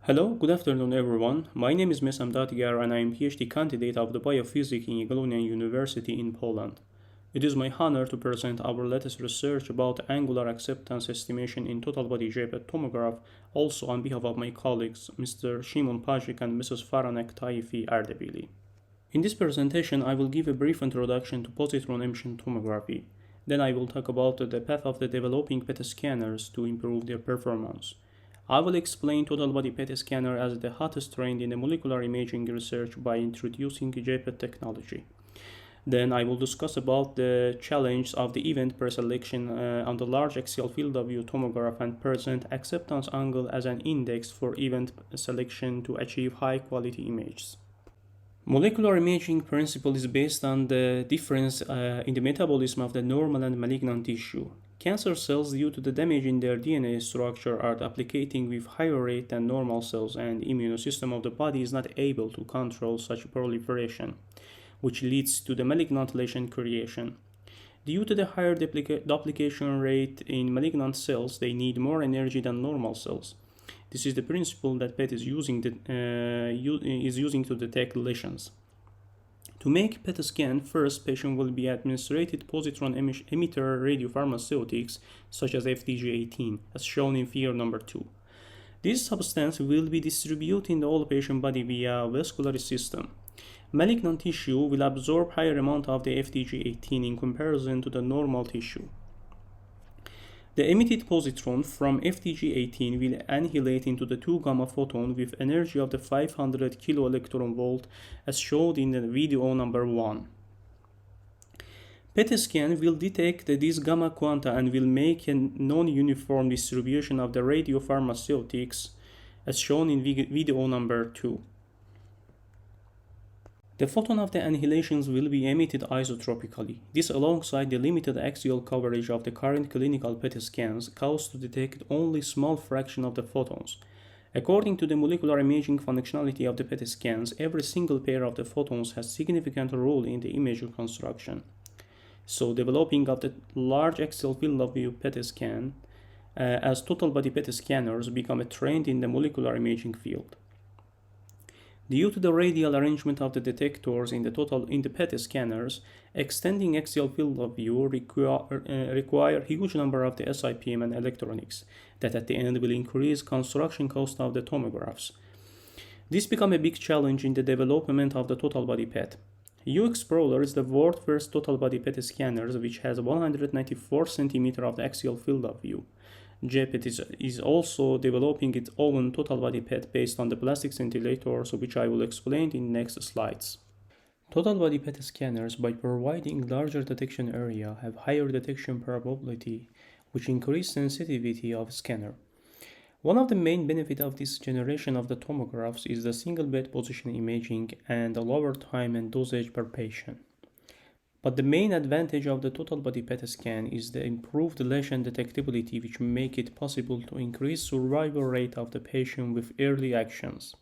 Hello, good afternoon everyone. My name is Mesam Dadgar and I am PhD candidate of the Biophysics in Jagiellonian University in Poland. It is my honor to present our latest research about angular acceptance estimation in total body Jpeg tomograph, also on behalf of my colleagues Mr. Shimon Parzych and Mrs. Faranek Tayefi Ardebili. In this presentation, I will give a brief introduction to positron emission tomography. Then I will talk about the path of the developing PET scanners to improve their performance. I will explain total body PET scanner as the hottest trend in the molecular imaging research by introducing Jpeg technology. Then I will discuss about the challenge of the event preselection on the large axial field of view tomograph and present acceptance angle as an index for event selection to achieve high quality images. Molecular imaging principle is based on the difference in the metabolism of the normal and malignant tissue. Cancer cells, due to the damage in their DNA structure, are replicating with higher rate than normal cells, and the immune system of the body is not able to control such proliferation, which leads to the malignant lesion creation. Due to the higher duplication rate in malignant cells, they need more energy than normal cells. This is the principle that PET is using to detect lesions. To make PET scan, first patient will be administered positron emitter radiopharmaceutics such as FDG18, as shown in figure number 2. This substance will be distributed in the whole patient body via vascular system. Malignant tissue will absorb higher amount of the FDG18 in comparison to the normal tissue. The emitted positron from FDG18 will annihilate into the 2 gamma photon with energy of the 500 kV as shown in the video number 1. PET scan will detect these gamma quanta and will make a non-uniform distribution of the radiopharmaceutics as shown in video number 2. The photon of the annihilations will be emitted isotropically. This, alongside the limited axial coverage of the current clinical PET scans, cause to detect only small fraction of the photons. According to the molecular imaging functionality of the PET scans, every single pair of the photons has significant role in the image reconstruction. So, developing of the large axial field of view PET scan as total body PET scanners become a trend in the molecular imaging field. Due to the radial arrangement of the detectors in the PET scanners, extending axial field of view require huge number of the SIPM and electronics that at the end will increase construction cost of the tomographs. This become a big challenge in the development of the total body PET. UXProller is the world's first total body PET scanners which has 194 cm of the axial field of view. Jpeg is also developing its own total body PET based on the plastic scintillators, which I will explain in next slides. Total body PET scanners, by providing larger detection area, have higher detection probability, which increase sensitivity of scanner. One of the main benefits of this generation of the tomographs is the single bed position imaging and the lower time and dosage per patient. But the main advantage of the total body PET scan is the improved lesion detectability, which make it possible to increase survival rate of the patient with early actions.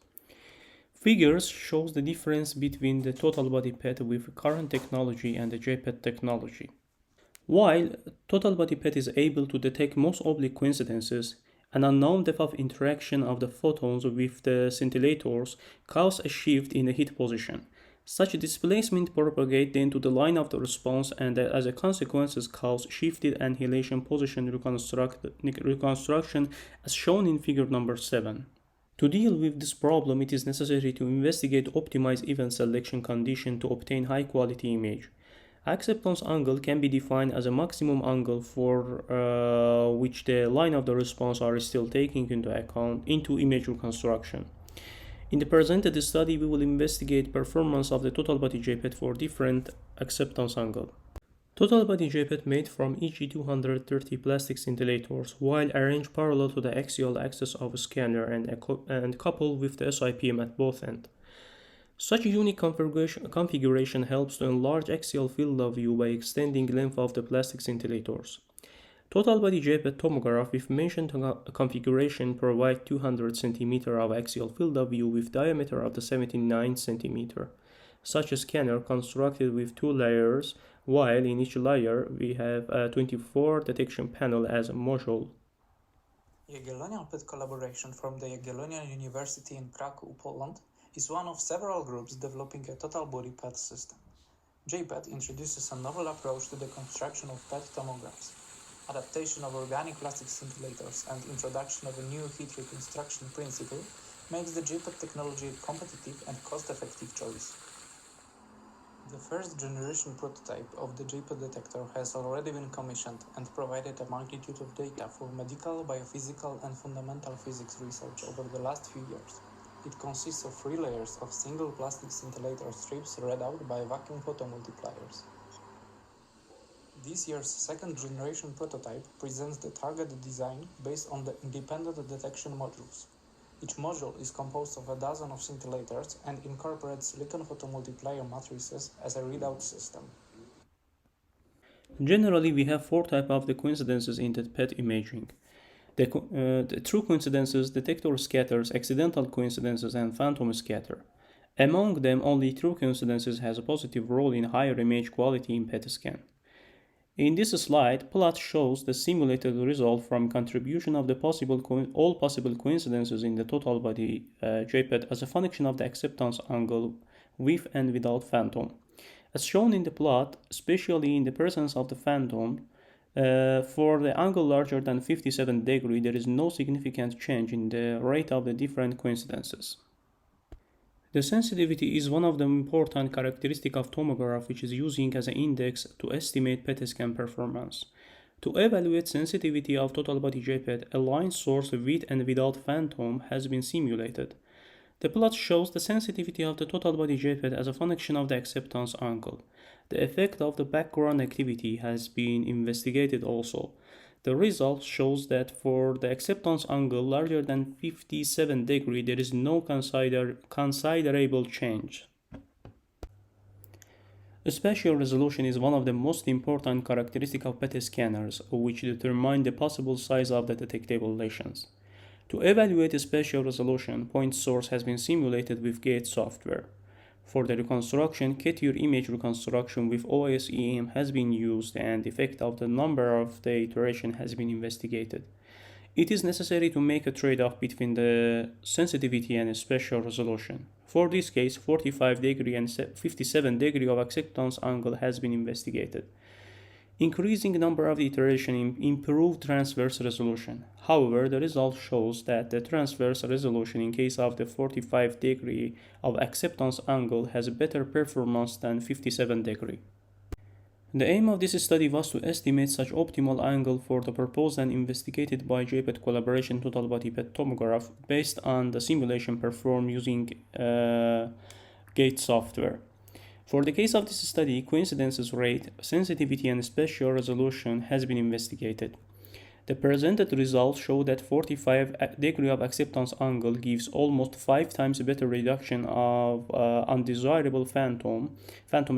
Figures shows the difference between the total body PET with current technology and the Jpeg technology. While total body PET is able to detect most oblique coincidences, an unknown depth of interaction of the photons with the scintillators cause a shift in the hit position. Such displacement propagate then to the line of the response and as a consequence cause shifted annihilation position reconstruction as shown in figure number 7. To deal with this problem, it is necessary to investigate optimized event selection condition to obtain high quality image. Acceptance angle can be defined as a maximum angle for which the line of the response are still taking into account into image reconstruction. In the presented study, we will investigate performance of the total body Jpeg for different acceptance angle. Total body Jpeg made from EG230 plastic scintillators, while arranged parallel to the axial axis of a scanner and coupled with the SIPM at both ends. Such unique configuration helps to enlarge axial field of view by extending length of the plastic scintillators. Total body Jpeg tomograph with mentioned configuration provide 200 cm of axial field of view with diameter of the 79 cm. Such a scanner constructed with 2 layers, while in each layer we have a 24 detection panel as a module. Jagiellonian PET collaboration from the Jagiellonian University in Kraków, Poland, is one of several groups developing a total body PET system. Jpeg introduces a novel approach to the construction of PET tomographs. Adaptation of organic plastic scintillators and introduction of a new heat reconstruction principle makes the Jpeg technology a competitive and cost-effective choice. The first generation prototype of the Jpeg detector has already been commissioned and provided a magnitude of data for medical, biophysical and fundamental physics research over the last few years. It consists of 3 layers of single plastic scintillator strips read out by vacuum photomultipliers. This year's second generation prototype presents the target design based on the independent detection modules. Each module is composed of a dozen of scintillators and incorporates silicon photomultiplier matrices as a readout system. Generally, we have 4 types of the coincidences in the PET imaging. The true coincidences, detector scatters, accidental coincidences, and phantom scatter. Among them, only true coincidences has a positive role in higher image quality in PET scan. In this slide, plot shows the simulated result from contribution of the all possible coincidences in the total body Jpeg as a function of the acceptance angle with and without phantom. As shown in the plot, especially in the presence of the phantom, for the angle larger than 57 degrees, there is no significant change in the rate of the different coincidences. The sensitivity is one of the important characteristics of tomograph, which is using as an index to estimate PET scan performance. To evaluate sensitivity of total body Jpeg, a line source with and without phantom has been simulated. The plot shows the sensitivity of the total body Jpeg as a function of the acceptance angle. The effect of the background activity has been investigated also. The result shows that for the acceptance angle larger than 57 degrees, there is no considerable change. Spatial resolution is one of the most important characteristics of PET scanners, which determine the possible size of the detectable lesions. To evaluate spatial resolution, point source has been simulated with GATE software. For the reconstruction, Ket-Your image reconstruction with OSEM has been used and the effect of the number of the iteration has been investigated. It is necessary to make a trade-off between the sensitivity and spatial resolution. For this case, 45 degree and 57 degree of acceptance angle has been investigated. Increasing number of iteration improved transverse resolution. However, the result shows that the transverse resolution in case of the 45 degree of acceptance angle has better performance than 57 degree. The aim of this study was to estimate such optimal angle for the proposed and investigated by Jpeg collaboration total body PET tomograph based on the simulation performed using GATE software. For the case of this study, coincidences rate, sensitivity, and spatial resolution has been investigated. The presented results show that 45 degree of acceptance angle gives almost 5 times better reduction of undesirable phantom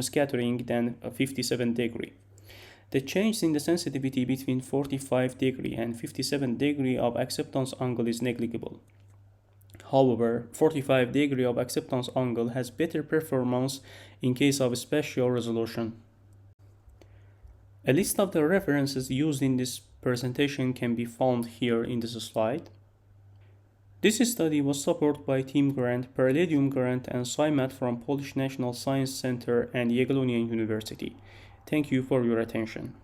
scattering than 57 degree. The change in the sensitivity between 45 degree and 57 degree of acceptance angle is negligible. However, 45 degree of acceptance angle has better performance in case of spatial resolution. A list of the references used in this presentation can be found here in this slide. This study was supported by Team Grant, Palladium Grant, and SciMat from Polish National Science Center and Jagiellonian University. Thank you for your attention.